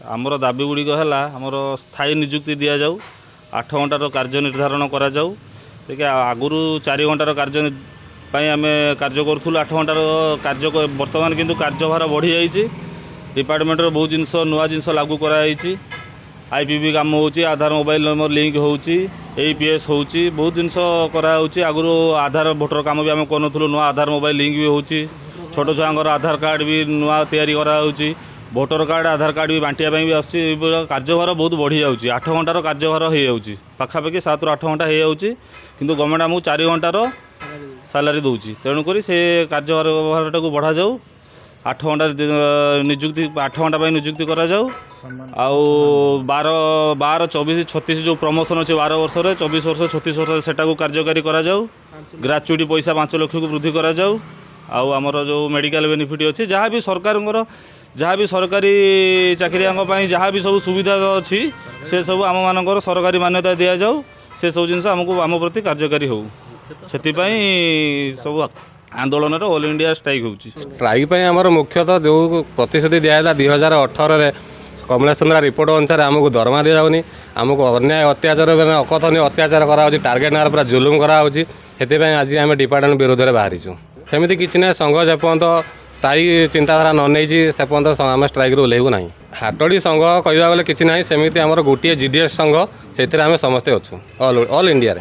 आमर दाबी गुड़िक है आमर स्थायी निजुक्ति दि जाऊ 8 घंटार कार्य निर्धारण करा जाऊ देखिए आगुरी 4 घंटार कार्य आम कार्य करूँ 8 घंटार कार्य बर्तमान किंतु कार्यभार बढ़ी जाइए डिपार्टमेंट बहुत जिनस नुआ जिनस लागू कराई आईपीबी काम हो आधार मोबाइल नंबर लिंक होपीएस हो बहुत जिनस कराऊँच आगुरी आधार भोटर काम भी आम करूँ नुआ आधार मोबाइल लिंक भी हो छोट छुआर आधार कार्ड भी नुआ तैयारी कराऊँच भोटर कार्ड आधार कार्ड भी बांटिया भी आसूँ कार्यभार बहुत बढ़ी जाऊँगी 8 घंटार कार्यभार हो जाऊँगी पाखापाखि 7 ରୁ 8 घंटा हो जाऊँगी किंतु गवर्नमेंट आमको 4 घंटार सालारी दूसरी तेणुक से कार्यभार टाक बढ़ा जाऊ 8 घंटा निजुक्ति 8 घंटा निजुक्ति करा जाऊ आउ 12 24 36 जो प्रमोशन अच्छे 12 वर्ष 24 वर्ष 36 वर्ष से कार्यकारी करा जाऊ ग्राच्युटी पैसा 5 लाख को वृद्धि करा जाऊ आउ आमर जो मेडिकल बेनिफिट अच्छे जहाँ भी सरकार जहाँ भी सरकारी चाकरिया जहाँ भी सब सुविधा अच्छी से सब आम मानकर सरकारी मान्यता दि जाऊ से सब जिन आमको आम प्रति कार्यकारी हो से सब आंदोलन ऑल इंडिया स्ट्राइक होची स्ट्राइक आमर मुख्यतः जो प्रतिश्रुति दिया 2018 कमलेश चंद्रा रिपोर्ट अनुसार आमको दरमा दि जाऊनी आमको अन्याय अत्याचार अकथनीय अत्याचार करा टार्गेट नार पूरा जुलुम कराऊँच से आज आम डिपार्टमेंट विरोध में बाहरीचु सेमती किसी ना संघ जेपर्यंत स्थायी चिंताधारा न नहीं से पर्यंत आम स्ट्राइक रू ओह्लैबू ना हाटड़ी संघ कहवा गले किसी ना सेमती आमर गोटे जीडीएस संघ से समस्ते अच्छु ऑल इंडिया